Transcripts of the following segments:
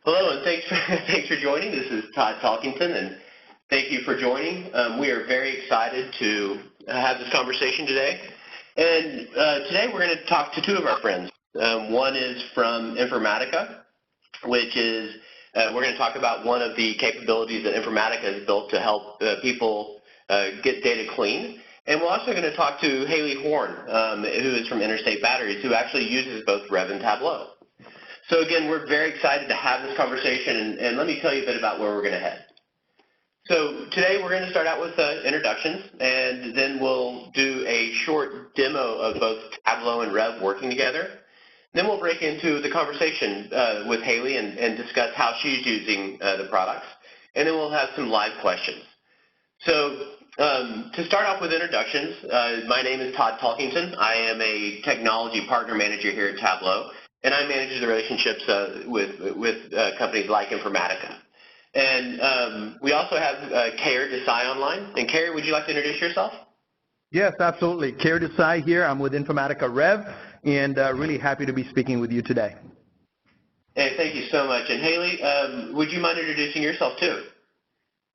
Hello, and thanks for joining. This is Todd Talkington, and thank you for joining. We are very excited to have this conversation today. And today we're going to talk to two of our friends. One is from Informatica, which is we're going to talk about one of the capabilities that Informatica has built to help people get data clean. And we're also going to talk to Haley Horn, who is from Interstate Batteries, who actually uses both Rev and Tableau. So again, we're very excited to have this conversation, and let me tell you a bit about where we're going to head. So today we're going to start out with introductions, and then we'll do a short demo of both Tableau and Rev working together. Then we'll break into the conversation with Haley and discuss how she's using the products, and then we'll have some live questions. So to start off with introductions, my name is Todd Talkington. I am a technology partner manager here at Tableau, and I manage the relationships with companies like Informatica. And we also have Kare Desai online. And Kare, would you like to introduce yourself? Yes, absolutely. Kare Desai here. I'm with Informatica Rev, and really happy to be speaking with you today. Hey, thank you so much. And Haley, would you mind introducing yourself too?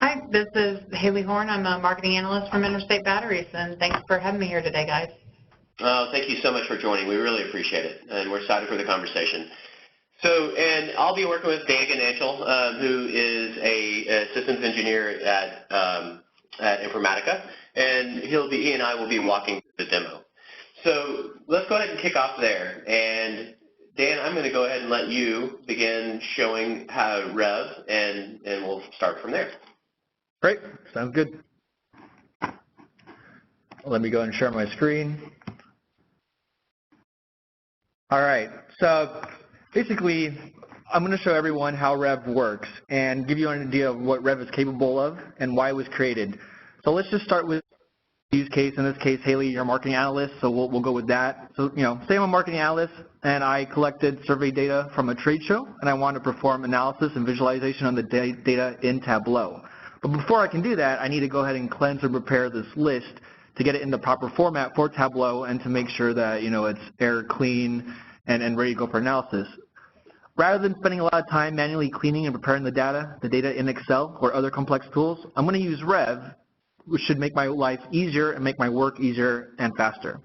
Hi, this is Haley Horn. I'm a marketing analyst from Interstate Batteries, and thanks for having me here today, guys. Oh, thank you so much for joining. We really appreciate it, and we're excited for the conversation. So, and I'll be working with Dan Gananchel, who is a systems engineer at Informatica, and he and I will be walking through the demo. So let's go ahead and kick off there. And Dan, I'm going to go ahead and let you begin showing how Rev, and we'll start from there. Great, sounds good. Let me go and share my screen. All right, so basically, I'm going to show everyone how Rev works and give you an idea of what Rev is capable of and why it was created. So let's just start with use case. In this case, Haley, you're a marketing analyst, so we'll go with that. So, say I'm a marketing analyst and I collected survey data from a trade show and I want to perform analysis and visualization on the data in Tableau. But before I can do that, I need to go ahead and cleanse and prepare this list to get it in the proper format for Tableau and to make sure that, it's error clean and ready to go for analysis. Rather than spending a lot of time manually cleaning and preparing the data in Excel or other complex tools, I'm going to use Rev, which should make my life easier and make my work easier and faster.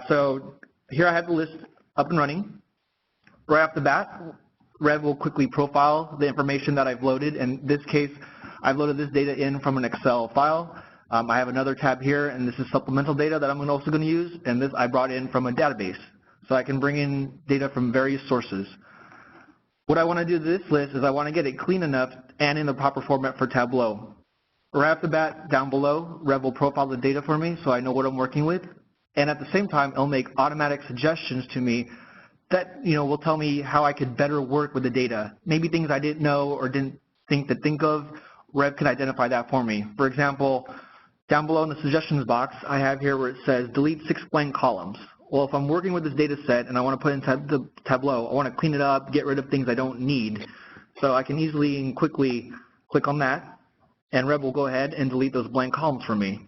So here I have the list up and running. Right off the bat, Rev will quickly profile the information that I've loaded. In this case, I've loaded this data in from an Excel file. I have another tab here, and this is supplemental data that I'm also going to use, and this I brought in from a database. So I can bring in data from various sources. What I want to do to this list is I want to get it clean enough and in the proper format for Tableau. Right off the bat, down below, Rev will profile the data for me so I know what I'm working with. And at the same time, it'll make automatic suggestions to me that will tell me how I could better work with the data. Maybe things I didn't know or didn't think of, Rev can identify that for me. For example, down below in the suggestions box, I have here where it says delete 6 blank columns. Well, if I'm working with this data set and I want to put it into Tableau, I want to clean it up, get rid of things I don't need. So I can easily and quickly click on that, and Rev will go ahead and delete those blank columns for me.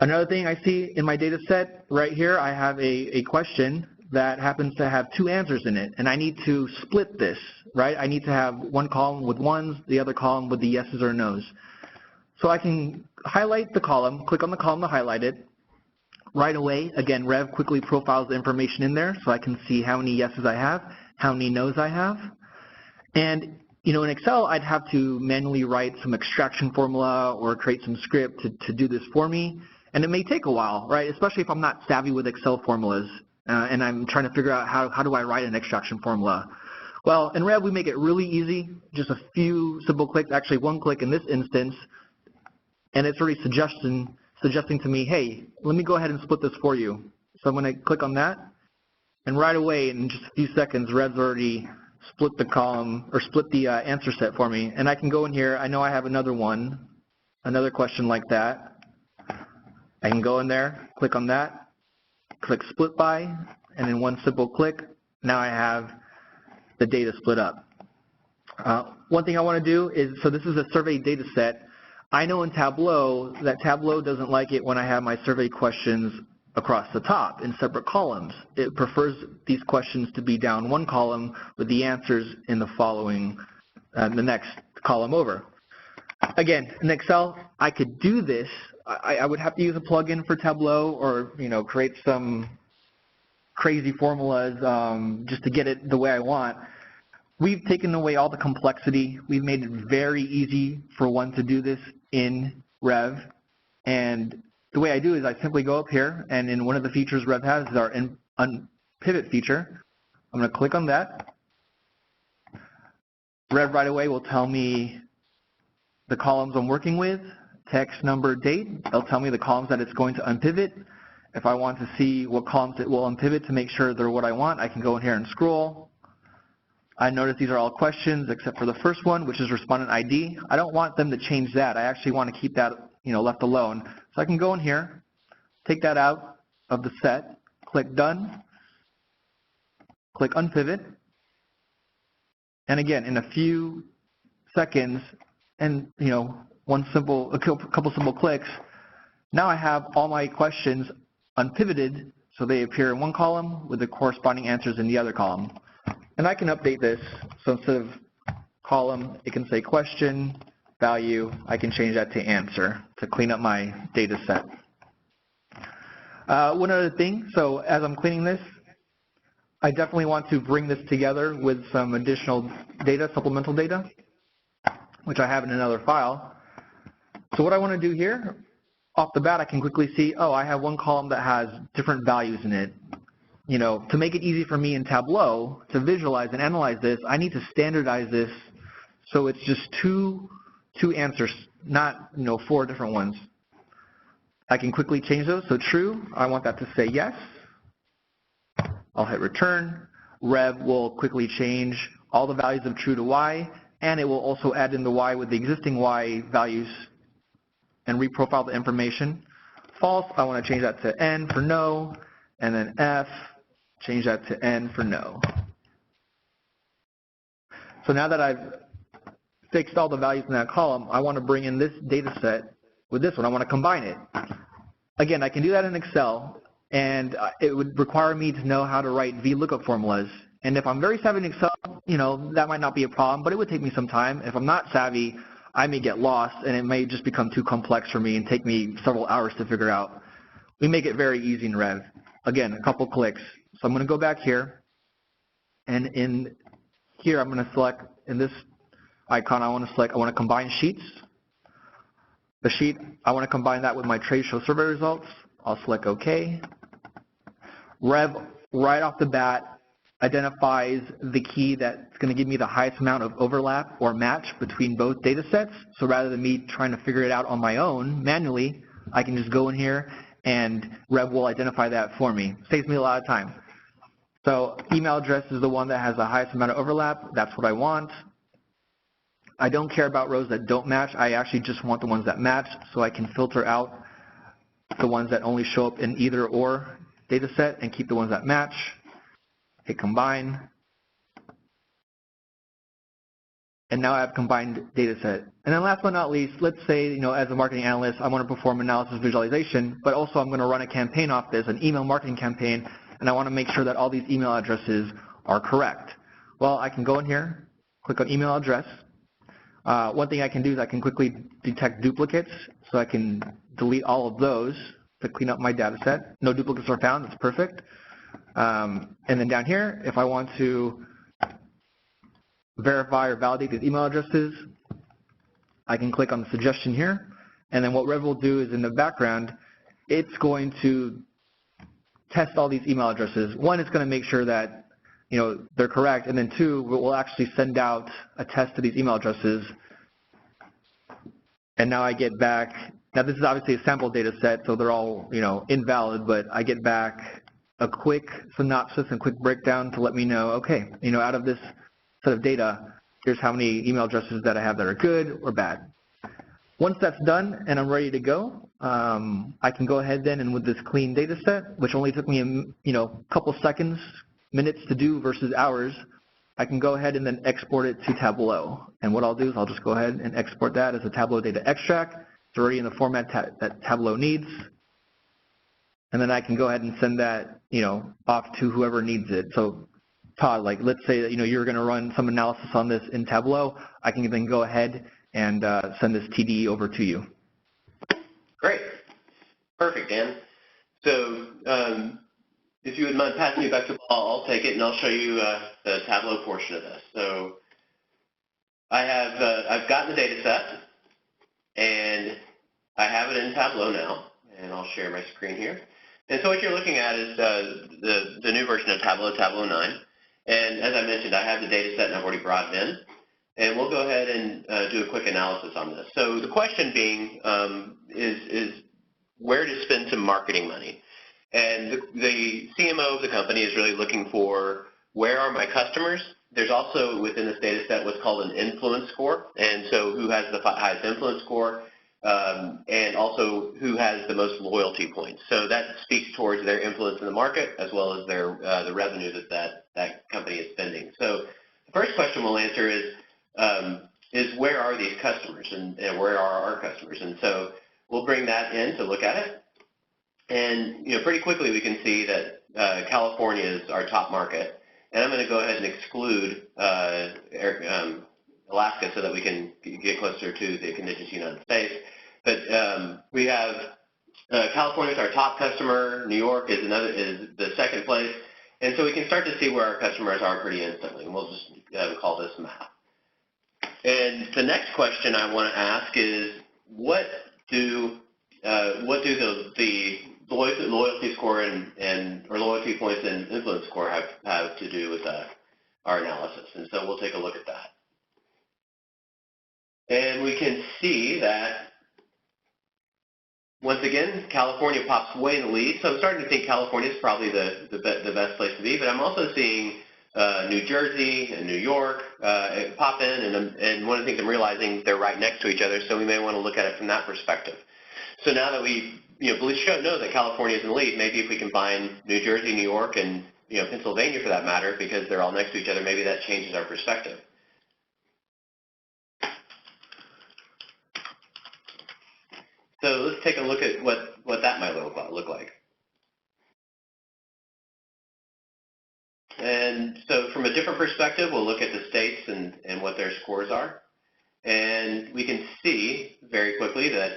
Another thing I see in my data set right here, I have a question that happens to have 2 answers in it, and I need to split this, right? I need to have one column with ones, the other column with the yeses or nos. So I can highlight the column, click on the column to highlight it. Right away, again, Rev quickly profiles the information in there so I can see how many yeses I have, how many nos I have. And, in Excel, I'd have to manually write some extraction formula or create some script to do this for me. And it may take a while, right, especially if I'm not savvy with Excel formulas and I'm trying to figure out how do I write an extraction formula. Well, in Rev, we make it really easy, just a few simple clicks, actually one click in this instance, and it's already suggesting to me, hey, let me go ahead and split this for you. So I'm going to click on that, and right away, in just a few seconds, Rev's already split the column, or split the answer set for me. And I can go in here, I know I have another one, another question like that. I can go in there, click on that, click split by, and in one simple click, now I have the data split up. One thing I want to do is, so this is a survey data set. I know in Tableau that Tableau doesn't like it when I have my survey questions across the top in separate columns. It prefers these questions to be down one column with the answers in the following, the next column over. Again, in Excel, I could do this. I would have to use a plugin for Tableau or, create some crazy formulas just to get it the way I want. We've taken away all the complexity. We've made it very easy for one to do this in Rev. And the way I do is I simply go up here, and in one of the features Rev has is our Unpivot feature. I'm going to click on that. Rev right away will tell me the columns I'm working with, text, number, date. It'll tell me the columns that it's going to unpivot. If I want to see what columns it will unpivot to make sure they're what I want, I can go in here and scroll. I notice these are all questions except for the first one, which is respondent ID. I don't want them to change that. I actually want to keep that left alone. So I can go in here, take that out of the set, click Done, click Unpivot, and again, in a few seconds, and a couple simple clicks, now I have all my questions unpivoted, so they appear in one column with the corresponding answers in the other column. And I can update this, so instead of column, it can say question, value. I can change that to answer to clean up my data set. One other thing, so as I'm cleaning this, I definitely want to bring this together with some additional data, supplemental data, which I have in another file. So what I want to do here, off the bat, I can quickly see, oh, I have one column that has different values in it. To make it easy for me in Tableau to visualize and analyze this, I need to standardize this so it's just two answers, not 4 different ones. I can quickly change those. So true, I want that to say yes. I'll hit return. Rev will quickly change all the values of true to Y, and it will also add in the Y with the existing Y values and reprofile the information. False, I want to change that to N for no, and then F, change that to N for no. So now that I've fixed all the values in that column, I want to bring in this data set with this one. I want to combine it. Again, I can do that in Excel, and it would require me to know how to write VLOOKUP formulas. And if I'm very savvy in Excel, that might not be a problem, but it would take me some time. If I'm not savvy, I may get lost, and it may just become too complex for me and take me several hours to figure out. We make it very easy in Rev. Again, a couple clicks. So I'm going to go back here, and in here I'm going to select, in this icon, I want to combine sheets. The sheet, I want to combine that with my trade show survey results. I'll select OK. Rev, right off the bat, identifies the key that's going to give me the highest amount of overlap or match between both data sets. So rather than me trying to figure it out on my own manually, I can just go in here and Rev will identify that for me. Saves me a lot of time. So email address is the one that has the highest amount of overlap. That's what I want. I don't care about rows that don't match. I actually just want the ones that match, so I can filter out the ones that only show up in either or data set and keep the ones that match. Hit combine. And now I have combined data set. And then last but not least, let's say, as a marketing analyst, I want to perform analysis visualization, but also I'm going to run a campaign off this, an email marketing campaign, and I want to make sure that all these email addresses are correct. Well, I can go in here, click on email address. One thing I can do is I can quickly detect duplicates, so I can delete all of those to clean up my data set. No duplicates are found, that's perfect. And then down here, if I want to verify or validate these email addresses, I can click on the suggestion here, and then what Rev will do is in the background, it's going to test all these email addresses. One, it's going to make sure that they're correct, and then two, we'll actually send out a test to these email addresses. And now I get back, now this is obviously a sample data set, so they're all invalid, but I get back a quick synopsis and quick breakdown to let me know, okay, out of this set of data, here's how many email addresses that I have that are good or bad. Once that's done and I'm ready to go, I can go ahead then and with this clean data set, which only took me a couple seconds, minutes to do versus hours, I can go ahead and then export it to Tableau. And what I'll do is I'll just go ahead and export that as a Tableau data extract. It's already in the format that Tableau needs. and then I can go ahead and send that, off to whoever needs it. So Todd, like let's say that, you're going to run some analysis on this in Tableau. I can then go ahead and send this TD over to you. Great. Perfect, Dan. So if you would mind passing me back to Paul, I'll take it and I'll show you the Tableau portion of this. So I've gotten the data set, and I have it in Tableau now, and I'll share my screen here. And so what you're looking at is the new version of Tableau, Tableau 9. And as I mentioned, I have the data set and I've already brought it in. And we'll go ahead and do a quick analysis on this. So the question being is where to spend some marketing money. And the CMO of the company is really looking for where are my customers. There's also within this data set what's called an influence score. And so who has the highest influence score, and also who has the most loyalty points. So that speaks towards their influence in the market as well as their the revenue that company is spending. So the first question we'll answer is where are these customers and where are our customers? And so we'll bring that in to look at it. And pretty quickly we can see that California is our top market. And I'm going to go ahead and exclude Alaska so that we can get closer to the contiguous United States. But we have California is our top customer. New York is the second place. And so we can start to see where our customers are pretty instantly. And we'll just call this map. And the next question I want to ask is what do the loyalty score or loyalty points and influence score have to do with our analysis? And so we'll take a look at that. And we can see that, once again, California pops way in the lead. So I'm starting to think California is probably the best place to be. But I'm also seeing New Jersey and New York pop in. And one of the things I'm realizing, they're right next to each other. So we may want to look at it from that perspective. So now that we know that California is in the lead, maybe if we combine New Jersey, New York, and Pennsylvania for that matter, because they're all next to each other, maybe that changes our perspective. So let's take a look at what that might look like. And so from a different perspective, we'll look at the states and what their scores are. And we can see very quickly that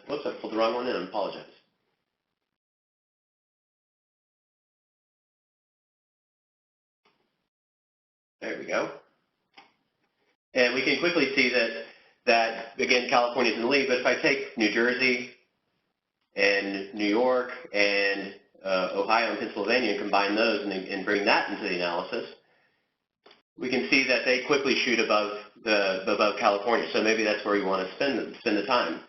whoops, I pulled the wrong one in, I apologize. There we go. And we can quickly see that again, California is in the lead, but if I take New Jersey and New York and Ohio and Pennsylvania and combine those and bring that into the analysis, we can see that they quickly shoot above California. So maybe that's where we want to spend the time.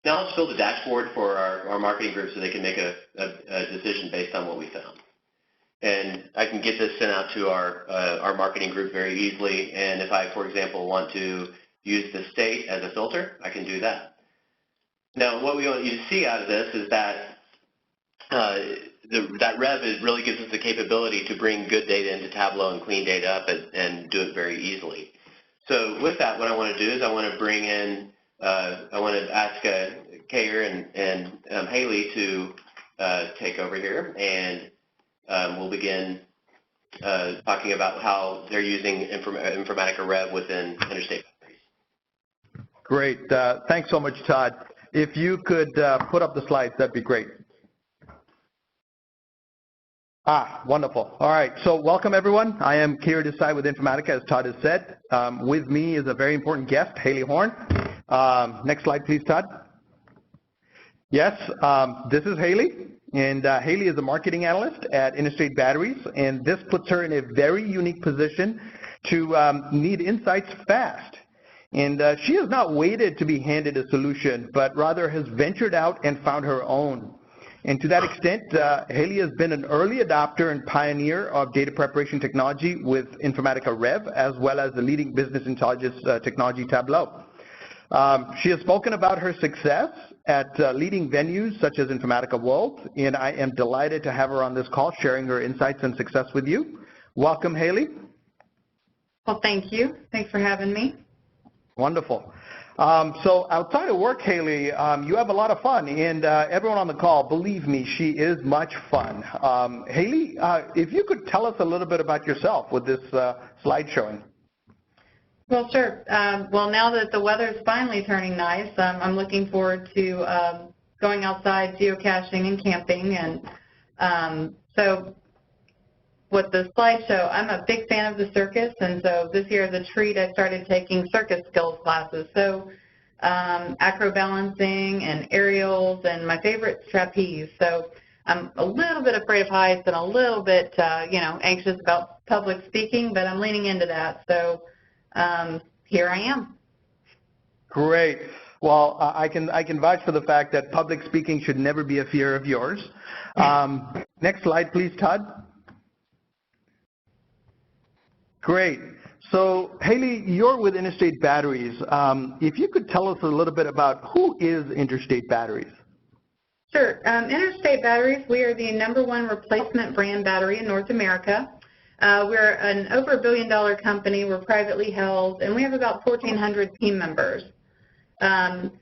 Now let's build a dashboard for our marketing group so they can make a decision based on what we found. And I can get this sent out to our marketing group very easily. And if I, for example, want to use the state as a filter, I can do that. Now, what we want you to see out of this is that that Rev really gives us the capability to bring good data into Tableau and clean data up and do it very easily. So with that, what I want to do is I want to bring in, I want to ask Kayer and Haley to take over here, and we'll begin talking about how they're using Informatica Rev within Interstate Batteries. Great. Thanks so much, Todd. If you could put up the slides, that'd be great. Wonderful. All right. So welcome, everyone. I am Kayer Desai with Informatica, as Todd has said. With me is a very important guest, Haley Horn. Next slide, please, Todd. Yes, this is Haley. And Haley is a marketing analyst at Interstate Batteries, and this puts her in a very unique position to need insights fast. And she has not waited to be handed a solution, but rather has ventured out and found her own. And to that extent, Haley has been an early adopter and pioneer of data preparation technology with Informatica Rev, as well as the leading business intelligence technology Tableau. She has spoken about her success at leading venues such as Informatica World, and I am delighted to have her on this call sharing her insights and success with you. Welcome, Haley. Well, thank you. Thanks for having me. Wonderful. So outside of work, Haley, you have a lot of fun, and everyone on the call, believe me, she is much fun. Haley, if you could tell us a little bit about yourself with this slide showing. Well, sure. Well, now that the weather's finally turning nice, I'm looking forward to going outside, geocaching, and camping. And so with the slideshow, I'm a big fan of the circus, and so this year as a treat, I started taking circus skills classes. So acro balancing and aerials, and my favorite's trapeze. So I'm a little bit afraid of heights and a little bit, anxious about public speaking, but I'm leaning into that. So here I am. Great. Well, I can vouch for the fact that public speaking should never be a fear of yours. Next slide, please, Todd. Great. So, Haley, you're with Interstate Batteries. If you could tell us a little bit about who is Interstate Batteries? Sure. Interstate Batteries, we are the #1 replacement brand battery in North America. We're an over $1 billion company. We're privately held, and we have about 1,400 team members.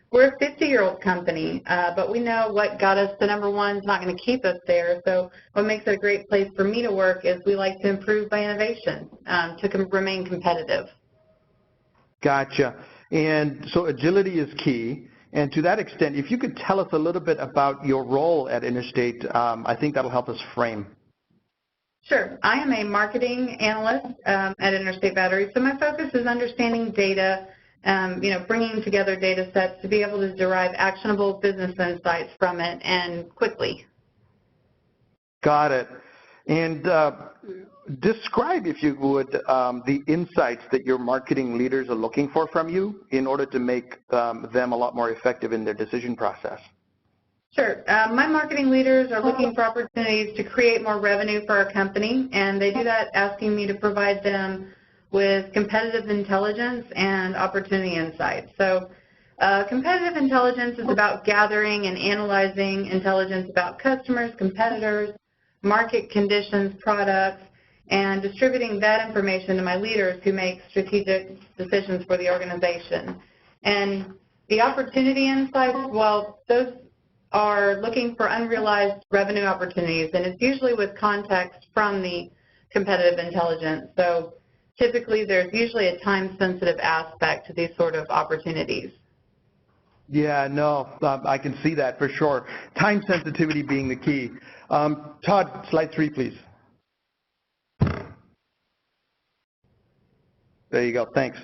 We're a 50-year-old company, but we know what got us to #1 is not going to keep us there. So what makes it a great place for me to work is we like to improve by innovation to remain competitive. Gotcha. And so agility is key. And to that extent, if you could tell us a little bit about your role at Interstate, I think that'll help us frame. Sure. I am a marketing analyst at Interstate Batteries. So my focus is understanding data, bringing together data sets to be able to derive actionable business insights from it and quickly. Got it. And describe, if you would, the insights that your marketing leaders are looking for from you in order to make them a lot more effective in their decision process. Sure. My marketing leaders are looking for opportunities to create more revenue for our company, and they do that asking me to provide them with competitive intelligence and opportunity insights. So competitive intelligence is about gathering and analyzing intelligence about customers, competitors, market conditions, products, and distributing that information to my leaders who make strategic decisions for the organization. And the opportunity insights, well, those are looking for unrealized revenue opportunities, and it's usually with context from the competitive intelligence. So typically there's usually a time-sensitive aspect to these sort of opportunities. Yeah, no, I can see that for sure. Time sensitivity being the key. Todd, slide 3, please. There you go, thanks.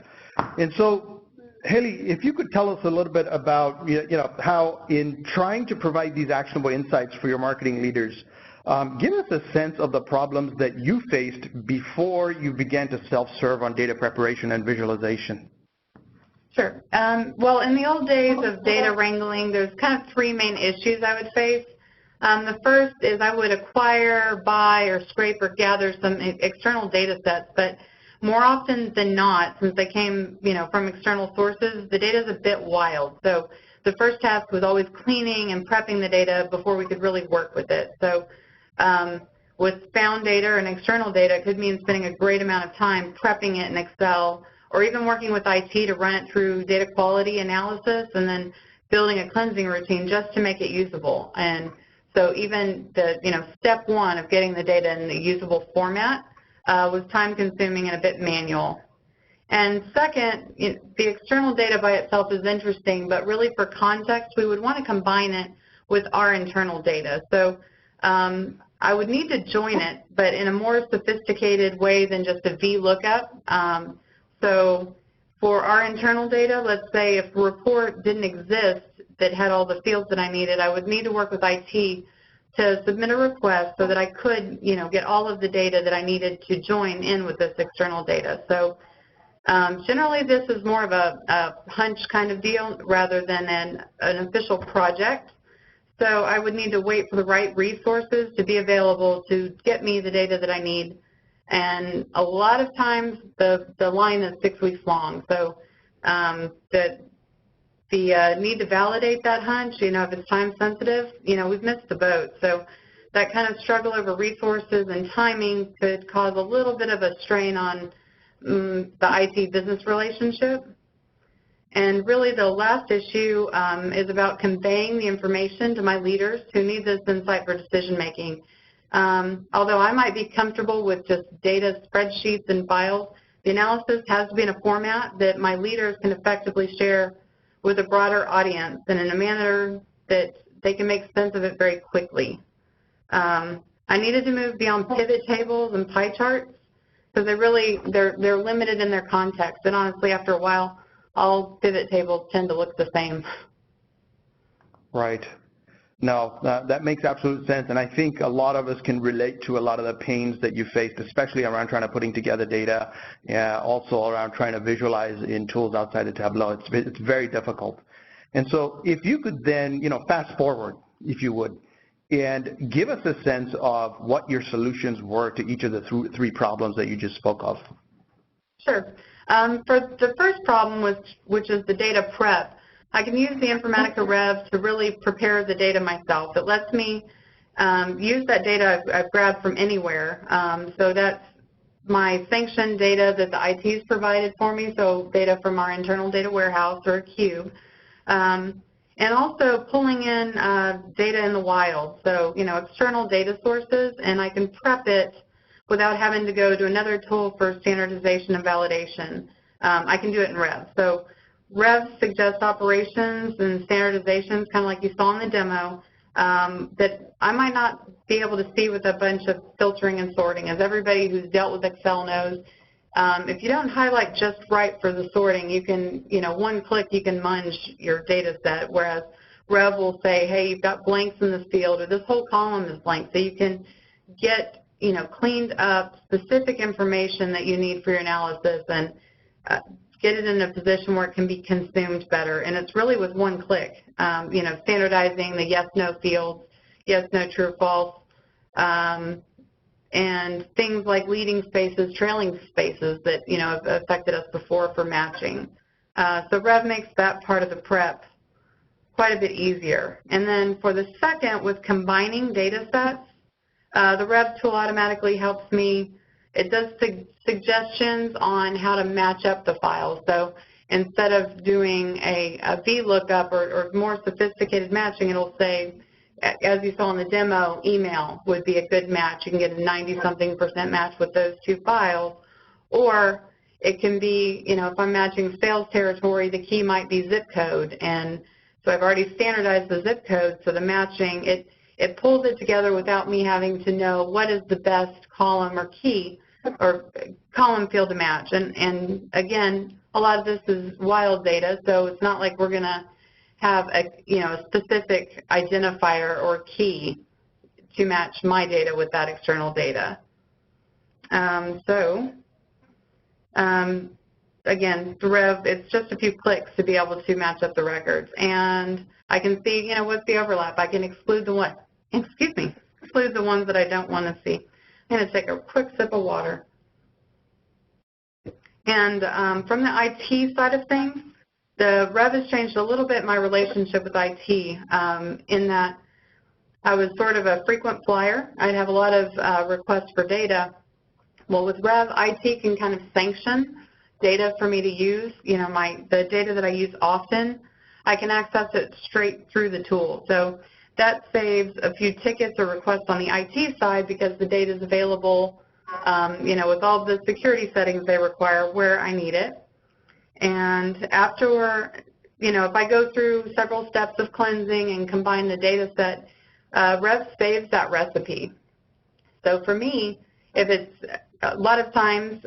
And so, Haley, if you could tell us a little bit about how in trying to provide these actionable insights for your marketing leaders, give us a sense of the problems that you faced before you began to self-serve on data preparation and visualization. Sure. Well, in the old days of data wrangling, there's kind of 3 main issues I would face. The first is I would acquire, buy, or scrape or gather some external data sets, but more often than not, since they came from external sources, the data is a bit wild. So the first task was always cleaning and prepping the data before we could really work with it. So with found data and external data, it could mean spending a great amount of time prepping it in Excel, or even working with IT to run it through data quality analysis and then building a cleansing routine just to make it usable. And so even the step 1 of getting the data in the usable format was time-consuming and a bit manual. And second, the external data by itself is interesting, but really for context, we would want to combine it with our internal data. So I would need to join it, but in a more sophisticated way than just a VLOOKUP. So for our internal data, let's say if a report didn't exist that had all the fields that I needed, I would need to work with IT to submit a request so that I could, get all of the data that I needed to join in with this external data. So generally this is more of a hunch kind of deal rather than an official project. So I would need to wait for the right resources to be available to get me the data that I need. And a lot of times the line is 6 weeks long. So the need to validate that hunch, if it's time sensitive, we've missed the boat. So that kind of struggle over resources and timing could cause a little bit of a strain on the IT business relationship. And really the last issue is about conveying the information to my leaders who need this insight for decision making. Although I might be comfortable with just data spreadsheets and files, the analysis has to be in a format that my leaders can effectively share with a broader audience and in a manner that they can make sense of it very quickly. I needed to move beyond pivot tables and pie charts because they're limited in their context. And honestly, after a while, all pivot tables tend to look the same. Right. No, that makes absolute sense, and I think a lot of us can relate to a lot of the pains that you faced, especially around trying to putting together data, also around trying to visualize in tools outside of Tableau. It's very difficult. And so if you could then, fast forward, if you would, and give us a sense of what your solutions were to each of the three problems that you just spoke of. Sure. For the first problem, which is the data prep, I can use the Informatica Rev to really prepare the data myself. It lets me use that data I've grabbed from anywhere. So that's my sanctioned data that the IT's provided for me, so data from our internal data warehouse or a cube. And also pulling in data in the wild, so external data sources, and I can prep it without having to go to another tool for standardization and validation. I can do it in Rev. So Rev suggests operations and standardizations, kind of like you saw in the demo, that I might not be able to see with a bunch of filtering and sorting. As everybody who's dealt with Excel knows, if you don't highlight just right for the sorting, you can, one click, you can munge your data set, whereas Rev will say, hey, you've got blanks in this field, or this whole column is blank. So you can get, cleaned up specific information that you need for your analysis and get it in a position where it can be consumed better. And it's really with one click, standardizing the yes, no fields, yes, no, true, or false, and things like leading spaces, trailing spaces that, have affected us before for matching. So Rev makes that part of the prep quite a bit easier. And then for the second, with combining data sets, the Rev tool automatically helps me. It does suggestions on how to match up the files. So instead of doing a VLOOKUP or more sophisticated matching, it'll say, as you saw in the demo, email would be a good match. You can get a 90-something% match with those two files. Or it can be, if I'm matching sales territory, the key might be zip code. And so I've already standardized the zip code, so the matching, it pulls it together without me having to know what is the best column or key or column field to match. And again, a lot of this is wild data, so it's not like we're going to have a specific identifier or key to match my data with that external data. Again, the Rev, it's just a few clicks to be able to match up the records. And I can see, what's the overlap. I can exclude the ones that I don't want to see. I'm going to take a quick sip of water. And from the IT side of things, the Rev has changed a little bit my relationship with IT in that I was sort of a frequent flyer. I'd have a lot of requests for data. Well, with Rev, IT can kind of sanction data for me to use. The data that I use often, I can access it straight through the tool. So that saves a few tickets or requests on the IT side because the data is available, with all the security settings they require where I need it. And after, if I go through several steps of cleansing and combine the data set, Rev saves that recipe. So for me, if it's a lot of times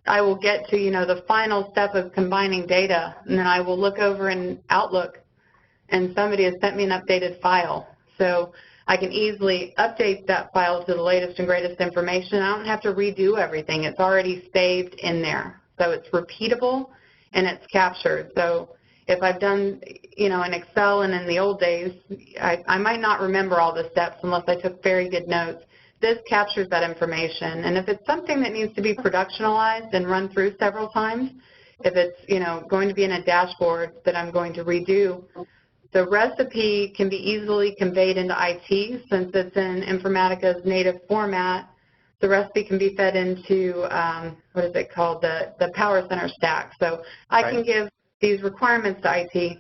I will get to, the final step of combining data, and then I will look over in Outlook, and somebody has sent me an updated file. So I can easily update that file to the latest and greatest information. I don't have to redo everything. It's already saved in there. So it's repeatable, and it's captured. So if I've done, in Excel and in the old days, I might not remember all the steps unless I took very good notes. This captures that information. And if it's something that needs to be productionalized and run through several times, if it's, going to be in a dashboard that I'm going to redo, the recipe can be easily conveyed into IT since it's in Informatica's native format. The recipe can be fed into, what is it called, the Power Center stack. So I can give these requirements to IT,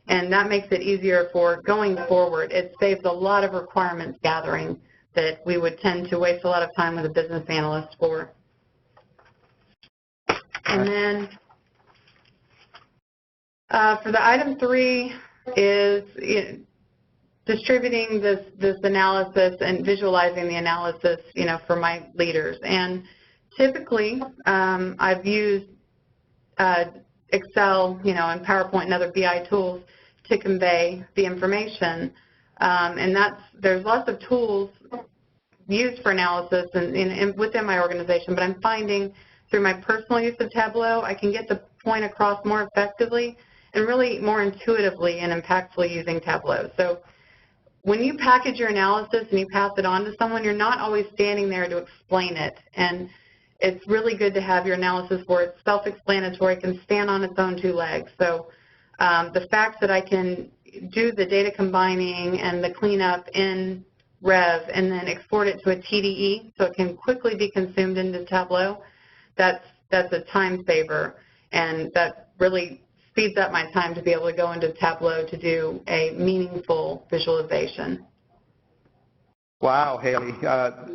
and that makes it easier for going forward. It saves a lot of requirements gathering that we would tend to waste a lot of time with a business analyst for. And then for the item 3 is distributing this analysis and visualizing the analysis, for my leaders. And typically, I've used Excel, and PowerPoint and other BI tools to convey the information. And there's lots of tools used for analysis and within my organization, but I'm finding through my personal use of Tableau, I can get the point across more effectively and really more intuitively and impactfully using Tableau. So when you package your analysis and you pass it on to someone, you're not always standing there to explain it. And it's really good to have your analysis where it's self-explanatory, can stand on its own 2 legs. So the fact that I can do the data combining and the cleanup in Rev and then export it to a TDE so it can quickly be consumed into Tableau, that's a time saver, and that really speeds up my time to be able to go into Tableau to do a meaningful visualization. Wow, Haley,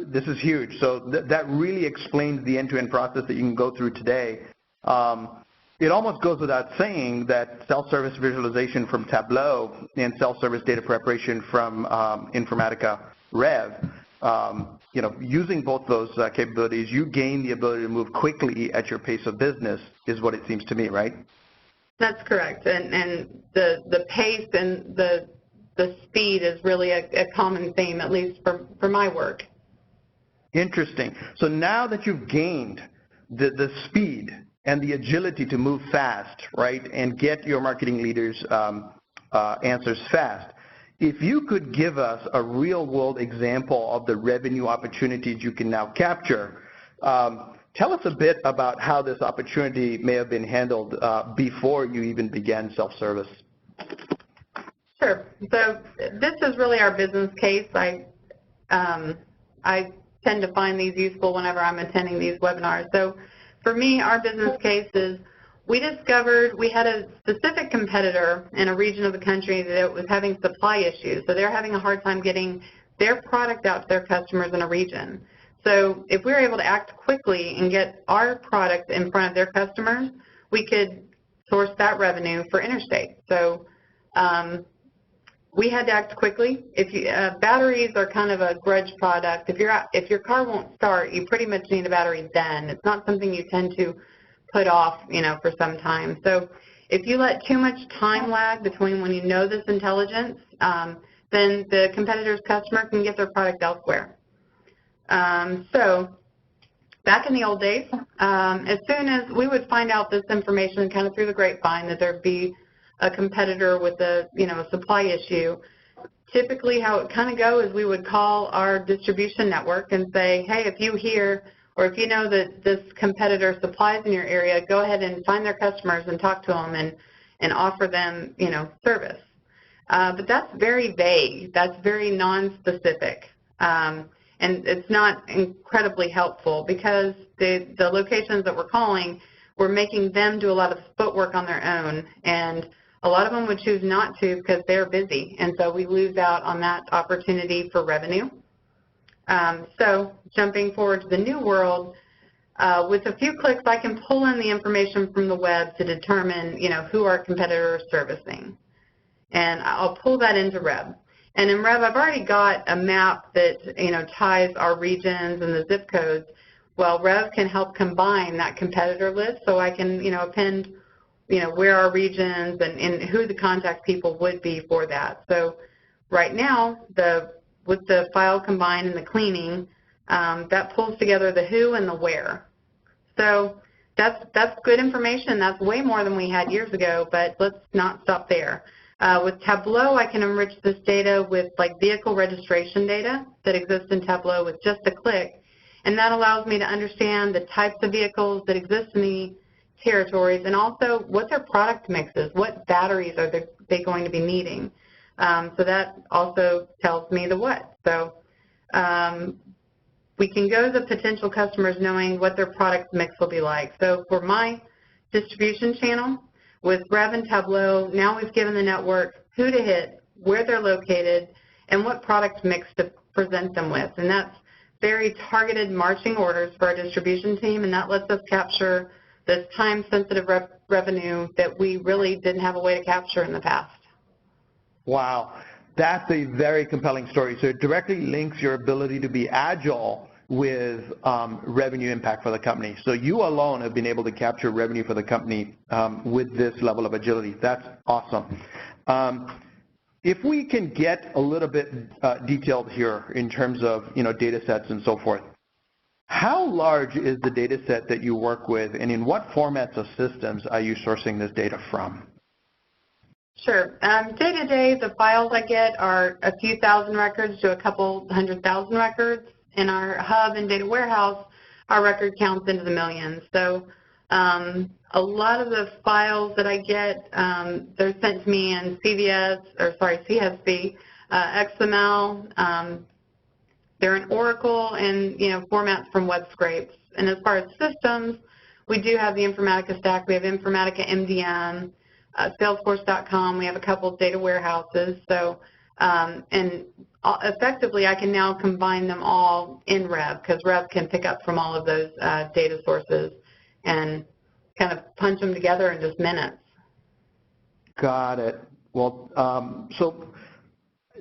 this is huge. So that really explains the end-to-end process that you can go through today. It almost goes without saying that self-service visualization from Tableau and self-service data preparation from Informatica Rev, using both those capabilities, you gain the ability to move quickly at your pace of business, is what it seems to me, right? That's correct, and the pace and the speed is really a common theme, at least for my work. Interesting. So now that you've gained the speed and the agility to move fast, right, and get your marketing leaders answers fast, if you could give us a real-world example of the revenue opportunities you can now capture, tell us a bit about how this opportunity may have been handled before you even began self-service. Sure. So this is really our business case. I tend to find these useful whenever I'm attending these webinars. So for me, our business case is we discovered we had a specific competitor in a region of the country that was having supply issues. So they're having a hard time getting their product out to their customers in a region. So if we were able to act quickly and get our product in front of their customers, we could source that revenue for Interstate. So we had to act quickly. Batteries are kind of a grudge product. If your car won't start, you pretty much need a battery then. It's not something you tend to put off, for some time. So if you let too much time lag between when you know this intelligence, then the competitor's customer can get their product elsewhere. So back in the old days, as soon as we would find out this information kind of through the grapevine that there'd be a competitor with a supply issue, typically how it kind of goes is we would call our distribution network and say, hey, if you hear or if you know that this competitor supplies in your area, go ahead and find their customers and talk to them and offer them, service. But that's very vague. That's very non-specific. And it's not incredibly helpful because the locations that we're calling, we're making them do a lot of footwork on their own, and a lot of them would choose not to because they're busy, and so we lose out on that opportunity for revenue. So jumping forward to the new world, with a few clicks, I can pull in the information from the web to determine, who our competitor is servicing, and I'll pull that into Rev. And in Rev, I've already got a map that, ties our regions and the zip codes. Well, Rev can help combine that competitor list so I can, append, where our regions and who the contact people would be for that. So right now, with the file combined and the cleaning, that pulls together the who and the where. So that's good information. That's way more than we had years ago, but let's not stop there. With Tableau, I can enrich this data with vehicle registration data that exists in Tableau with just a click, and that allows me to understand the types of vehicles that exist in the territories and also what their product mix is, what batteries are they going to be needing. So that also tells me the what. So we can go to the potential customers knowing what their product mix will be like. So for my distribution channel, with Rev and Tableau, now we've given the network who to hit, where they're located, and what product mix to present them with. And that's very targeted marching orders for our distribution team, and that lets us capture this time-sensitive revenue that we really didn't have a way to capture in the past. Wow, that's a very compelling story. So it directly links your ability to be agile with revenue impact for the company. So you alone have been able to capture revenue for the company with this level of agility. That's awesome. If we can get a little bit detailed here in terms of data sets and so forth, how large is the data set that you work with, and in what formats of systems are you sourcing this data from? Sure. Day-to-day, the files I get are a few thousand records to a couple 100,000 records. In our hub and data warehouse, our record counts into the millions. So a lot of the files that I get, they're sent to me in CSV, XML. They're in Oracle and formats from web scrapes. And as far as systems, we do have the Informatica stack. We have Informatica MDM, Salesforce.com. We have a couple of data warehouses. So and effectively, I can now combine them all in Rev, because Rev can pick up from all of those data sources and kind of punch them together in just minutes. Got it. Well, so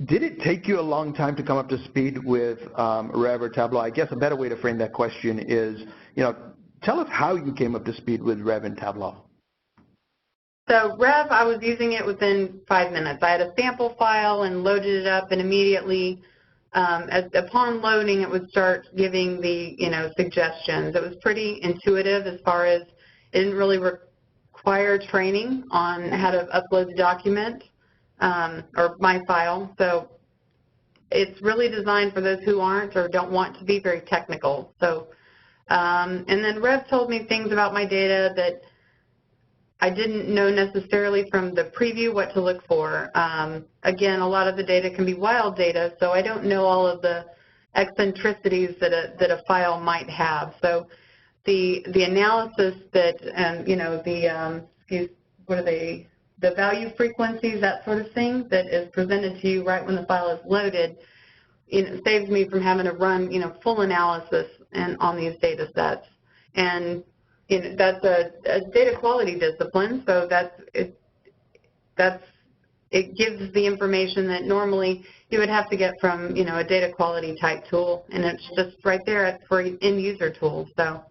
did it take you a long time to come up to speed with Rev or Tableau? I guess a better way to frame that question is, tell us how you came up to speed with Rev and Tableau. So Rev, I was using it within 5 minutes. I had a sample file and loaded it up, and immediately, upon loading, it would start giving the suggestions. It was pretty intuitive as far as it didn't really require training on how to upload the document or my file. So it's really designed for those who aren't or don't want to be very technical. So and then Rev told me things about my data that I didn't know necessarily from the preview what to look for. Again, a lot of the data can be wild data, so I don't know all of the eccentricities that a file might have. So the analysis that, the value frequencies, that sort of thing, that is presented to you right when the file is loaded, saves me from having to run, full analysis on these data sets. And that's a data quality discipline, so it gives the information that normally you would have to get from a data quality type tool, and it's just right there for end user tools. So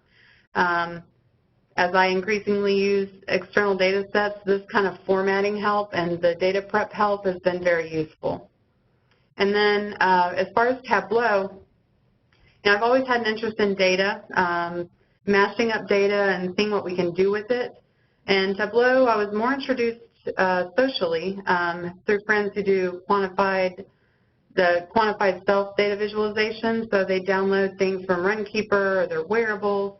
as I increasingly use external data sets, this kind of formatting help and the data prep help has been very useful. And then as far as Tableau, I've always had an interest in data, mashing up data and seeing what we can do with it. And Tableau, I was more introduced socially through friends who do quantified self data visualization. So they download things from Runkeeper or their wearables,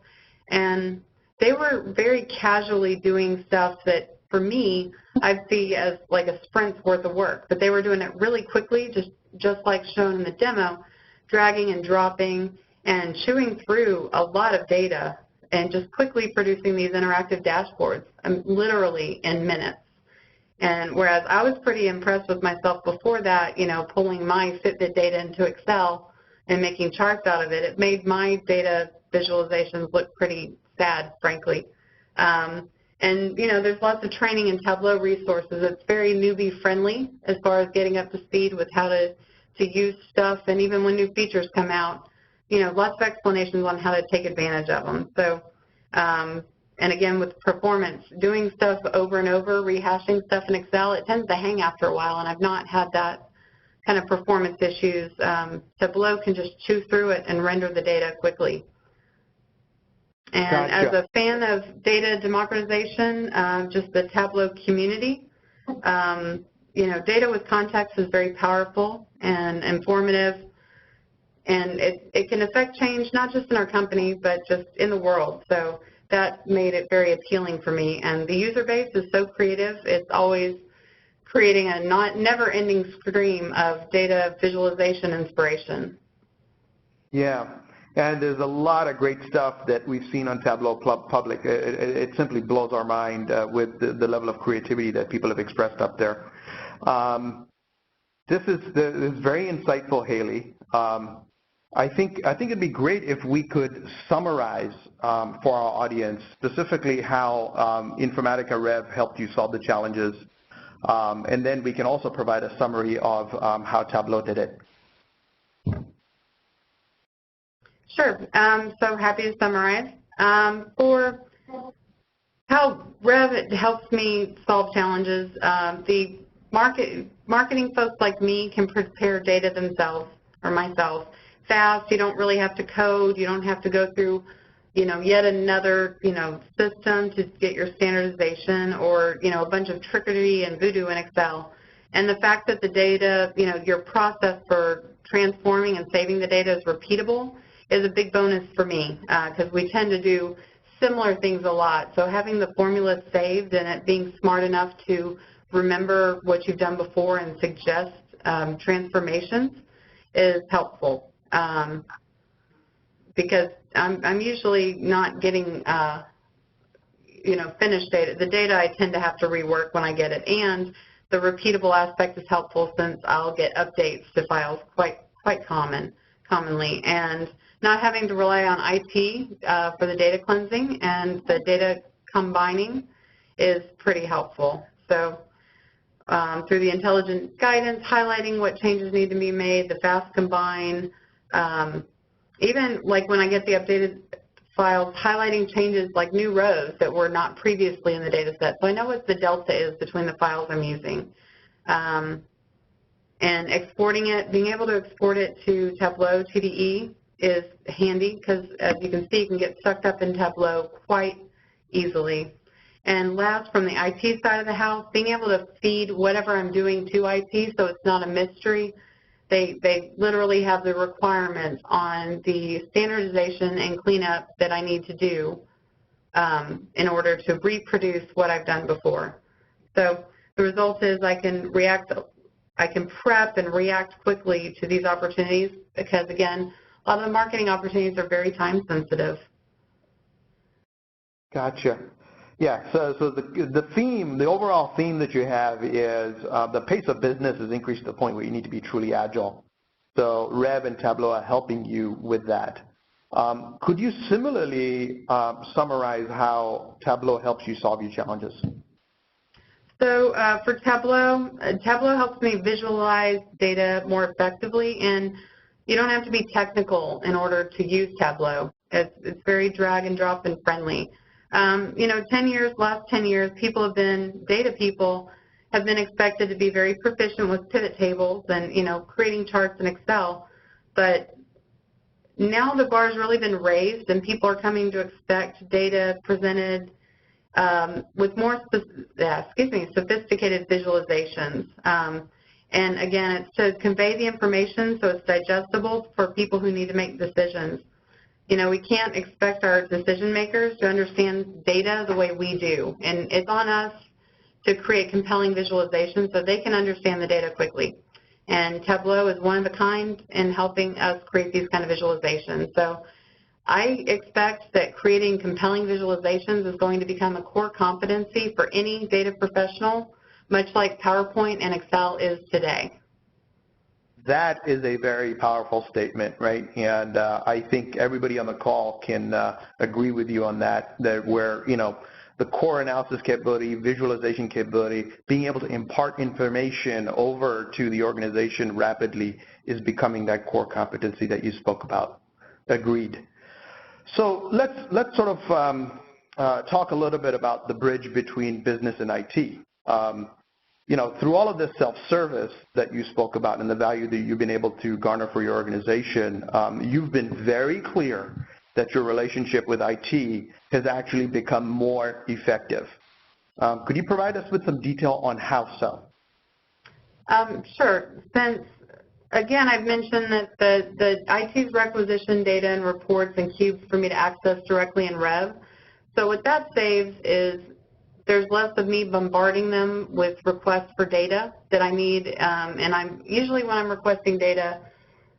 and they were very casually doing stuff that, for me, I'd see as like a sprint's worth of work. But they were doing it really quickly, just like shown in the demo, dragging and dropping and chewing through a lot of data and just quickly producing these interactive dashboards, literally in minutes. And whereas I was pretty impressed with myself before that, pulling my Fitbit data into Excel and making charts out of it, it made my data visualizations look pretty sad, frankly. And, there's lots of training in Tableau resources. It's very newbie-friendly as far as getting up to speed with how to use stuff, and even when new features come out, lots of explanations on how to take advantage of them. So, and again, with performance, doing stuff over and over, rehashing stuff in Excel, it tends to hang after a while, and I've not had that kind of performance issues. Tableau can just chew through it and render the data quickly. And Gotcha. As a fan of data democratization, just the Tableau community, data with context is very powerful and informative, and it can affect change not just in our company, but just in the world. So that made it very appealing for me. And the user base is so creative. It's always creating a never-ending stream of data visualization inspiration. Yeah. And there's a lot of great stuff that we've seen on Tableau Public. It simply blows our mind with the level of creativity that people have expressed up there. This is very insightful, Haley. I think it'd be great if we could summarize for our audience specifically how Informatica Rev helped you solve the challenges, and then we can also provide a summary of how Tableau did it. Sure. So happy to summarize. For how Revit helps me solve challenges, the marketing folks like me can prepare data themselves, or myself, fast. You don't really have to code. You don't have to go through, yet another, system to get your standardization or, a bunch of trickery and voodoo in Excel. And the fact that the data, your process for transforming and saving the data is repeatable is a big bonus for me because we tend to do similar things a lot. So having the formula saved and it being smart enough to remember what you've done before and suggest transformations is helpful because I'm usually not getting finished data. The data I tend to have to rework when I get it, and the repeatable aspect is helpful since I'll get updates to files quite commonly, and not having to rely on IT for the data cleansing and the data combining is pretty helpful. So through the intelligent guidance, highlighting what changes need to be made, the fast combine, even like when I get the updated files, highlighting changes like new rows that were not previously in the data set. So I know what the delta is between the files I'm using. And exporting it, being able to export it to Tableau TDE is handy because, as you can see, you can get sucked up in Tableau quite easily. And last, from the IT side of the house, being able to feed whatever I'm doing to IT so it's not a mystery. They literally have the requirements on the standardization and cleanup that I need to do in order to reproduce what I've done before. So the result is I can prep and react quickly to these opportunities because, again, a lot of the marketing opportunities are very time sensitive. Gotcha. Yeah, so the theme, the overall theme that you have is the pace of business has increased to the point where you need to be truly agile. So Rev and Tableau are helping you with that. Could you similarly summarize how Tableau helps you solve your challenges? So for Tableau, Tableau helps me visualize data more effectively, and you don't have to be technical in order to use Tableau. It's very drag and drop and friendly. Last 10 years, data people have been expected to be very proficient with pivot tables and, creating charts in Excel. But now the bar has really been raised and people are coming to expect data presented with more sophisticated visualizations. And again, it's to convey the information so it's digestible for people who need to make decisions. We can't expect our decision makers to understand data the way we do, and it's on us to create compelling visualizations so they can understand the data quickly. And Tableau is one of a kind in helping us create these kind of visualizations. So I expect that creating compelling visualizations is going to become a core competency for any data professional, much like PowerPoint and Excel is today. That is a very powerful statement, right? And I think everybody on the call can agree with you on that, where, the core analysis capability, visualization capability, being able to impart information over to the organization rapidly is becoming that core competency that you spoke about. Agreed. So let's sort of talk a little bit about the bridge between business and IT. Through all of this self-service that you spoke about and the value that you've been able to garner for your organization, you've been very clear that your relationship with IT has actually become more effective. Could you provide us with some detail on how so? Sure. Since, again, I've mentioned that the IT's requisition data and reports and cubes for me to access directly in Rev. So what that saves is there's less of me bombarding them with requests for data that I need, and I'm usually when I'm requesting data,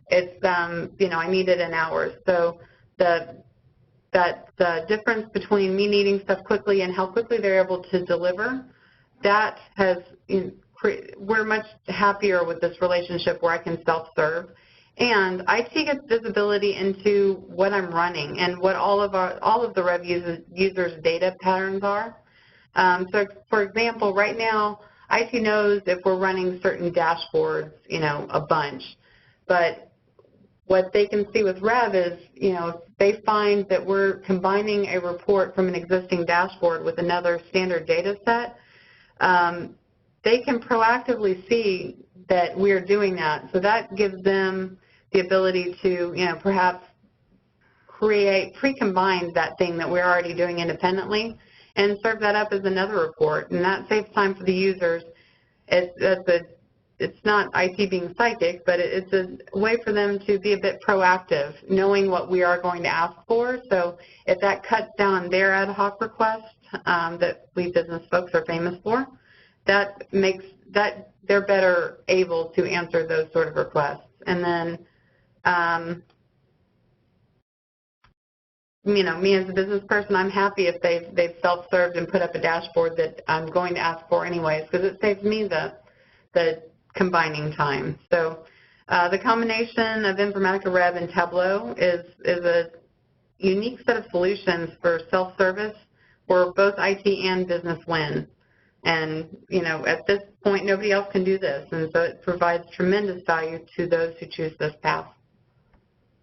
it's, I need it in hours. So the difference between me needing stuff quickly and how quickly they're able to deliver, that has, we're much happier with this relationship where I can self-serve. And IT gets visibility into what I'm running and what all of the Rev users' data patterns are. So, for example, right now, IT knows if we're running certain dashboards, a bunch. But what they can see with Rev is, if they find that we're combining a report from an existing dashboard with another standard data set, they can proactively see that we're doing that. So that gives them the ability to, perhaps pre-combine that thing that we're already doing independently and serve that up as another report. And that saves time for the users. It's not IT being psychic, but it's a way for them to be a bit proactive, knowing what we are going to ask for. So if that cuts down their ad hoc requests that we business folks are famous for, that makes that they're better able to answer those sort of requests. And then, me as a business person, I'm happy if they've self-served and put up a dashboard that I'm going to ask for anyways, because it saves me the combining time. So the combination of Informatica Rev and Tableau is a unique set of solutions for self-service where both IT and business win. And, at this point, nobody else can do this. And so it provides tremendous value to those who choose this path.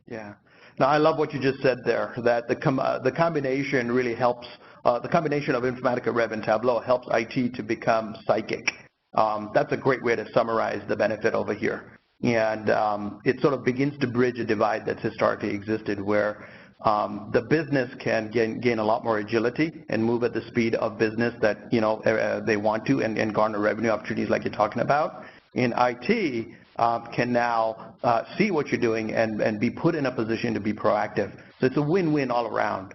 Yeah. Now, I love what you just said there, that the combination really helps, the combination of Informatica Rev and Tableau helps IT to become psychic. That's a great way to summarize the benefit over here. And it sort of begins to bridge a divide that's historically existed where the business can gain a lot more agility and move at the speed of business that, they want to and garner revenue opportunities like you're talking about. In IT, can now see what you're doing and be put in a position to be proactive. So it's a win-win all around.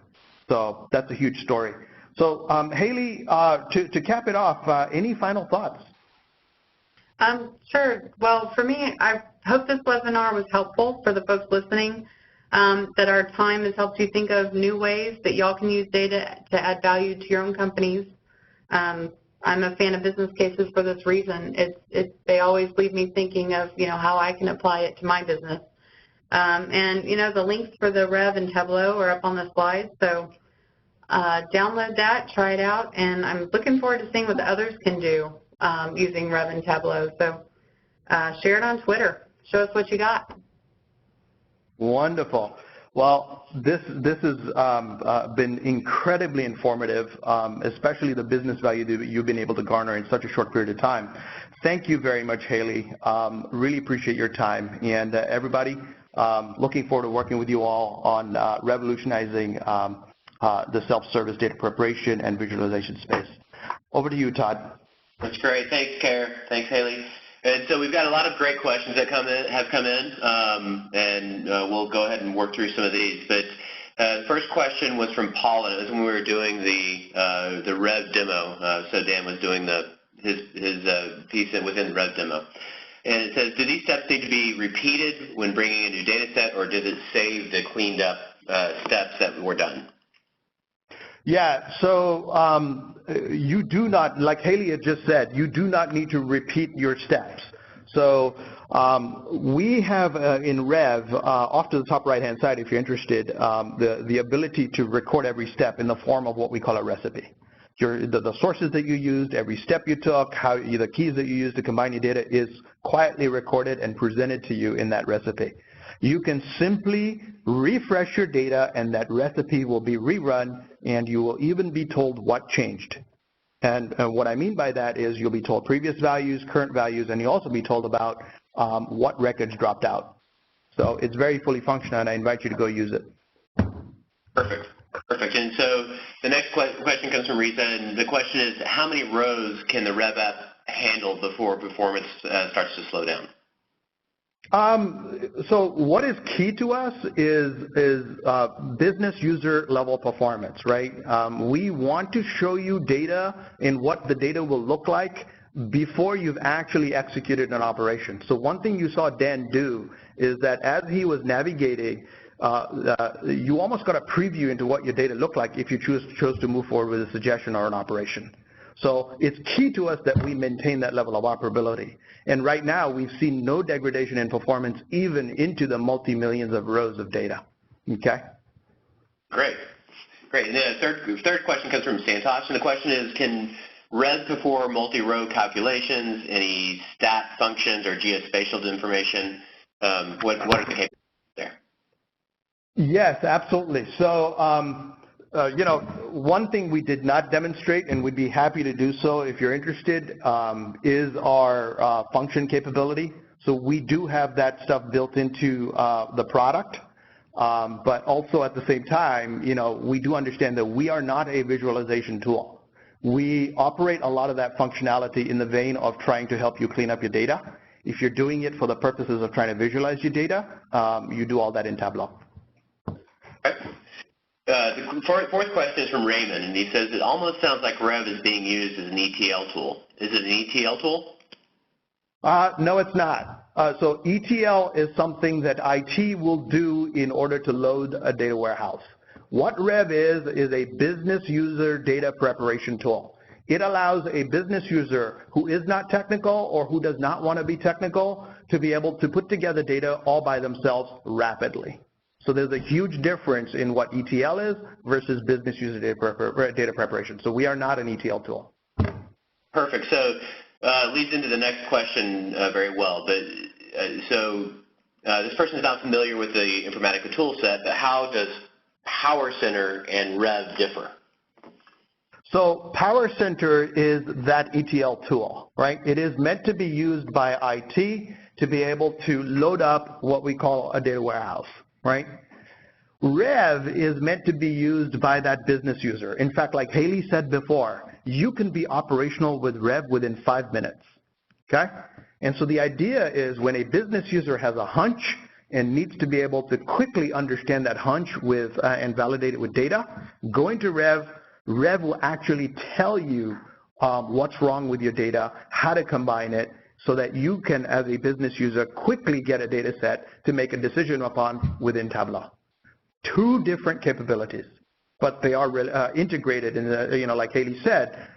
So that's a huge story. So Haley, to cap it off, any final thoughts? Sure. Well, for me, I hope this webinar was helpful for the folks listening, that our time has helped you think of new ways that y'all can use data to add value to your own companies. I'm a fan of business cases for this reason. They always leave me thinking of, how I can apply it to my business. And, the links for the Rev and Tableau are up on the slide. So download that, try it out, and I'm looking forward to seeing what the others can do using Rev and Tableau. So share it on Twitter. Show us what you got. Wonderful. Well, this has been incredibly informative, especially the business value that you've been able to garner in such a short period of time. Thank you very much, Haley. Really appreciate your time. And everybody, looking forward to working with you all on revolutionizing the self-service data preparation and visualization space. Over to you, Todd. That's great. Thanks, Kara. Thanks, Haley. And so we've got a lot of great questions that have come in, and we'll go ahead and work through some of these. But the first question was from Paula. It was when we were doing the Rev demo. So Dan was doing his piece within the Rev demo. And it says, do these steps need to be repeated when bringing a new data set, or does it save the cleaned up steps that were done? Yeah, so you do not, like Haley had just said, you do not need to repeat your steps. So we have in Rev, off to the top right-hand side, if you're interested, the ability to record every step in the form of what we call a recipe. The sources that you used, every step you took, the keys that you used to combine your data is quietly recorded and presented to you in that recipe. You can simply refresh your data and that recipe will be rerun, and you will even be told what changed. And what I mean by that is you'll be told previous values, current values, and you'll also be told about what records dropped out. So it's very fully functional, and I invite you to go use it. Perfect. Perfect. And so the next question comes from Rita, and the question is, how many rows can the Rev app handle before performance starts to slow down? So what is key to us is business user level performance, right? We want to show you data and what the data will look like before you've actually executed an operation. So one thing you saw Dan do is that as he was navigating, you almost got a preview into what your data looked like if you chose to move forward with a suggestion or an operation. So it's key to us that we maintain that level of operability. And right now, we've seen no degradation in performance even into the multi-millions of rows of data. Okay? Great. Great. And the third question comes from Santosh, and the question is, can Rev perform multi-row calculations, any stat functions or geospatial information? What are the capabilities there? Yes, absolutely. So, one thing we did not demonstrate, and we'd be happy to do so if you're interested, is our function capability. So we do have that stuff built into the product, but also at the same time, we do understand that we are not a visualization tool. We operate a lot of that functionality in the vein of trying to help you clean up your data. If you're doing it for the purposes of trying to visualize your data, you do all that in Tableau. Okay. The fourth question is from Raymond, and he says, it almost sounds like Rev is being used as an ETL tool. Is it an ETL tool? No, it's not. So ETL is something that IT will do in order to load a data warehouse. What Rev is a business user data preparation tool. It allows a business user who is not technical or who does not want to be technical to be able to put together data all by themselves rapidly. So there's a huge difference in what ETL is versus business user data preparation. So we are not an ETL tool. Perfect. So leads into the next question very well. But this person is not familiar with the Informatica tool set, but how does PowerCenter and Rev differ? So PowerCenter is that ETL tool, right? It is meant to be used by IT to be able to load up what we call a data warehouse, right? Rev is meant to be used by that business user. In fact, like Haley said before, you can be operational with Rev within 5 minutes, okay? And so the idea is when a business user has a hunch and needs to be able to quickly understand that hunch with and validate it with data, go into Rev. Rev will actually tell you what's wrong with your data, how to combine it, so that you can, as a business user, quickly get a data set to make a decision upon within Tableau. Two different capabilities, but they are integrated in the, like Haley said,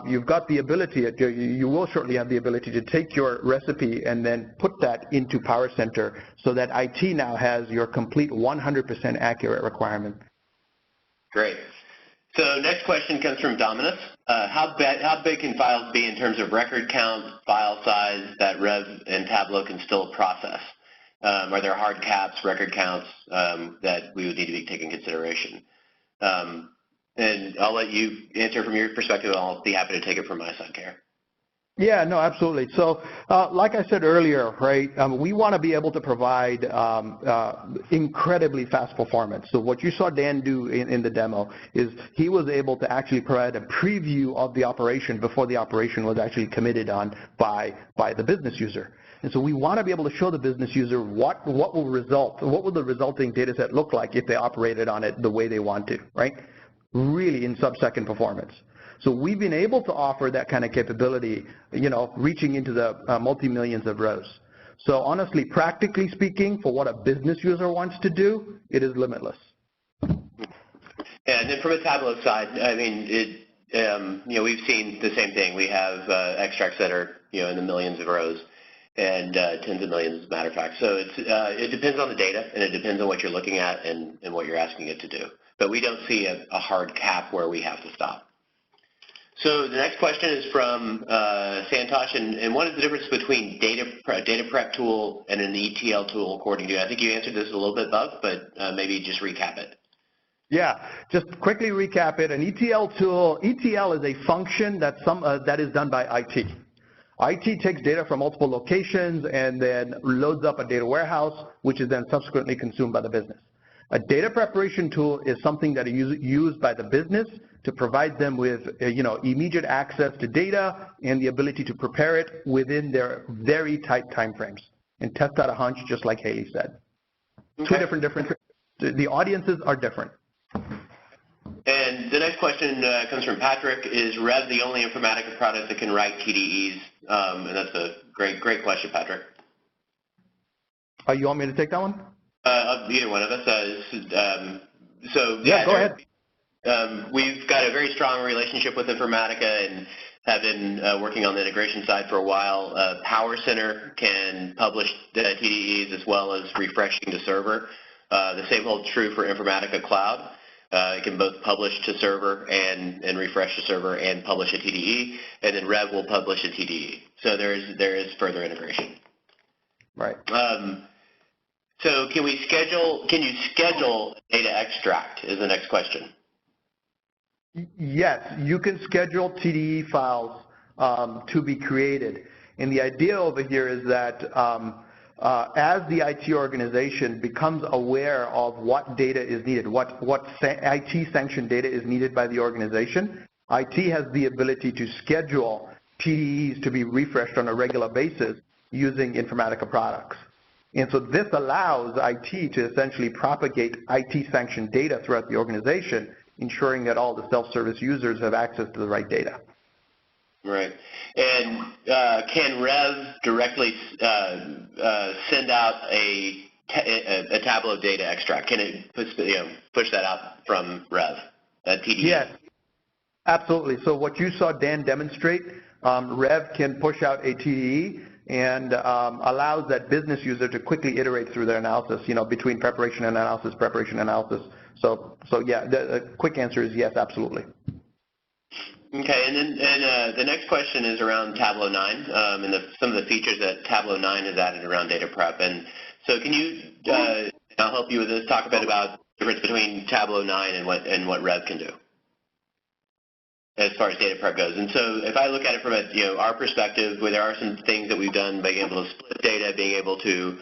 you've got the ability, you will shortly have the ability to take your recipe and then put that into PowerCenter so that IT now has your complete 100% accurate requirement. Great. So next question comes from Dominus. How big can files be in terms of record count, file size that Rev and Tableau can still process? Are there hard caps, record counts that we would need to be taking into consideration? And I'll let you answer from your perspective. I'll be happy to take it from my side, Karen. Yeah, no, absolutely. So like I said earlier, right, we want to be able to provide incredibly fast performance. So what you saw Dan do in the demo is he was able to actually provide a preview of the operation before the operation was actually committed on by the business user. And so we want to be able to show the business user what will the resulting data set look like if they operated on it the way they want to, right? Really in sub-second performance. So we've been able to offer that kind of capability, reaching into the multi-millions of rows. So honestly, practically speaking, for what a business user wants to do, it is limitless. And then from a Tableau side, I mean, we've seen the same thing. We have extracts that are, in the millions of rows and tens of millions, as a matter of fact. So it depends on the data, and it depends on what you're looking at and what you're asking it to do. But we don't see a hard cap where we have to stop. So the next question is from Santosh, and what is the difference between data prep tool and an ETL tool according to you? I think you answered this a little bit, Bug, but maybe just recap it. Yeah, just quickly recap it. An ETL tool, ETL is a function that is done by IT. IT takes data from multiple locations and then loads up a data warehouse, which is then subsequently consumed by the business. A data preparation tool is something that is used by the business to provide them with immediate access to data and the ability to prepare it within their very tight timeframes and test out a hunch, just like Haley said. Okay. Two different. The audiences are different. And the next question comes from Patrick. Is Rev the only Informatica product that can write TDEs? And that's a great question, Patrick. You want me to take that one? Either one of us. Yeah, go ahead. We've got a very strong relationship with Informatica and have been working on the integration side for a while. Power Center can publish the TDEs as well as refreshing to server. The same holds true for Informatica Cloud. It can both publish to server and refresh to server and publish a TDE, and then Rev will publish a TDE. So there is further integration. Right. So can you schedule data extract is the next question. Yes, you can schedule TDE files to be created. And the idea over here is that as the IT organization becomes aware of what data is needed, what IT-sanctioned data is needed by the organization, IT has the ability to schedule TDEs to be refreshed on a regular basis using Informatica products. And so this allows IT to essentially propagate IT-sanctioned data throughout the organization, ensuring that all the self-service users have access to the right data. Right. And can Rev directly send out a Tableau data extract? Can it push that out from Rev, a TDE? Yes, absolutely. So what you saw Dan demonstrate, Rev can push out a TDE and allows that business user to quickly iterate through their analysis, between preparation and analysis, So yeah, the quick answer is yes, absolutely. Okay, and then the next question is around Tableau 9 and some of the features that Tableau 9 has added around data prep. And so can you, I'll help you with this, talk a bit about the difference between Tableau 9 and what Rev can do as far as data prep goes. And so if I look at it from our perspective, where there are some things that we've done, being able to split data, being able to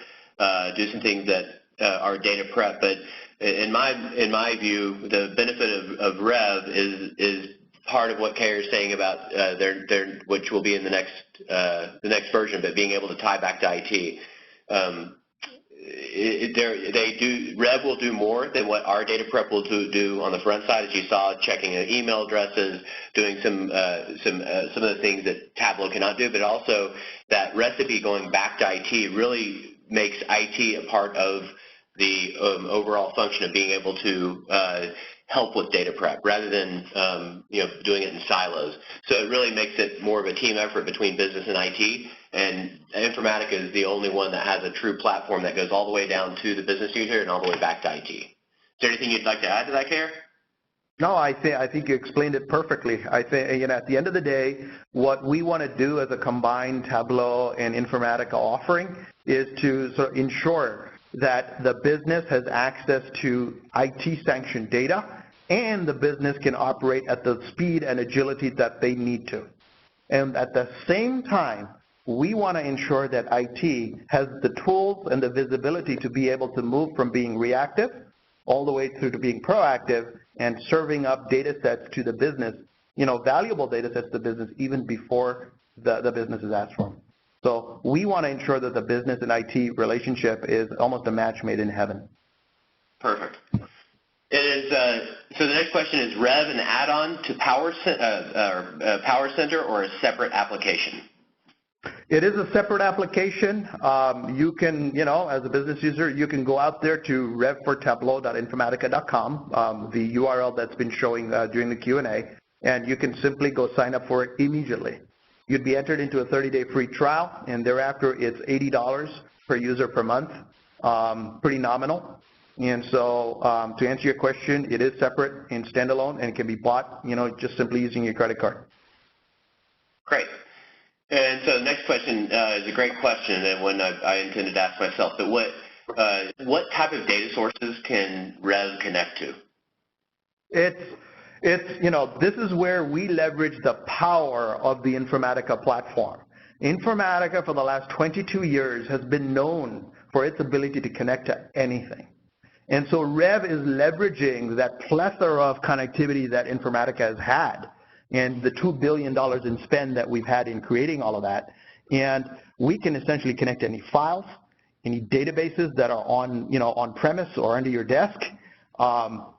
do some things that are data prep, but in my view, the benefit of Rev is part of what Kay is saying about which will be in the next version, but being able to tie back to IT. Rev will do more than what our data prep will do on the front side, as you saw, checking email addresses, doing some of the things that Tableau cannot do, but also that recipe going back to IT really makes IT a part of the overall function of being able to help with data prep rather than doing it in silos. So it really makes it more of a team effort between business and IT, and Informatica is the only one that has a true platform that goes all the way down to the business user and all the way back to IT. Is there anything you'd like to add to that, Kay? No, I think you explained it perfectly. I think at the end of the day, what we want to do as a combined Tableau and Informatica offering is to sort of ensure that the business has access to IT-sanctioned data and the business can operate at the speed and agility that they need to. And at the same time, we want to ensure that IT has the tools and the visibility to be able to move from being reactive all the way through to being proactive and serving up data sets to the business, valuable data sets to the business even before the business is asked for them. So we want to ensure that the business and IT relationship is almost a match made in heaven. Perfect. It is, so the next question is Rev an add-on to Power Center or a separate application? It is a separate application. You can, as a business user, you can go out there to revfortableau.informatica.com, the URL that's been showing during the Q&A, and you can simply go sign up for it immediately. You'd be entered into a 30-day free trial, and thereafter it's $80 per user per month, pretty nominal. And so to answer your question, it is separate and standalone, and it can be bought, just simply using your credit card. Great. And so the next question is a great question, and one I intended to ask myself. But what type of data sources can Rev connect to? This is where we leverage the power of the Informatica platform. Informatica for the last 22 years has been known for its ability to connect to anything. And so Rev is leveraging that plethora of connectivity that Informatica has had and the $2 billion in spend that we've had in creating all of that. And we can essentially connect any files, any databases that are on premise or under your desk,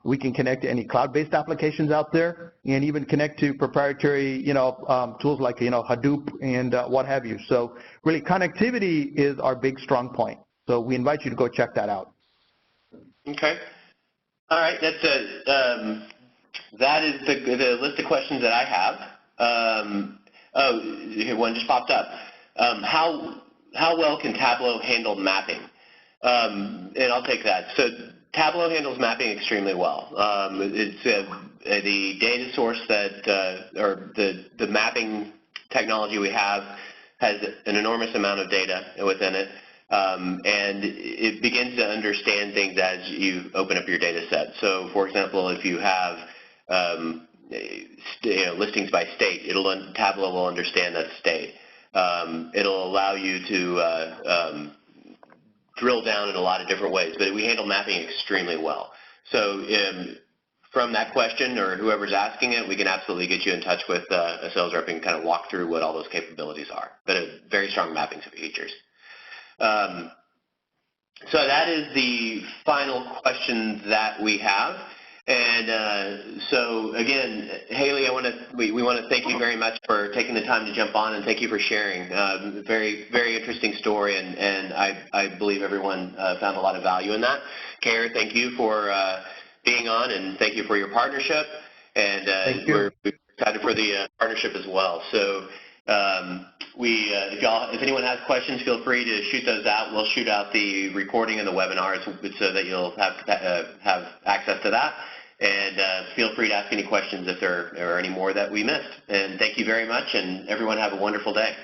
We can connect to any cloud-based applications out there, and even connect to proprietary, tools like, Hadoop and what have you. So really, connectivity is our big strong point. So we invite you to go check that out. Okay. All right. That is the list of questions that I have. Here one just popped up. How well can Tableau handle mapping? And I'll take that. So Tableau handles mapping extremely well. It's the data source or the mapping technology we have has an enormous amount of data within it, and it begins to understand things as you open up your data set. So, for example, if you have listings by state, Tableau will understand that state. It'll allow you to drill down in a lot of different ways, but we handle mapping extremely well. So from that question, or whoever's asking it, we can absolutely get you in touch with a sales rep and kind of walk through what all those capabilities are, but very strong mapping features. So that is the final question that we have. And so again, Haley, we want to thank you very much for taking the time to jump on, and thank you for sharing. Very, very interesting story, and I believe everyone found a lot of value in that. Kara, thank you for being on, and thank you for your partnership. And we're excited for the partnership as well. So if anyone has questions, feel free to shoot those out. We'll shoot out the recording of the webinar so that you'll have access to that. And feel free to ask any questions if there are any more that we missed. And thank you very much, and everyone have a wonderful day.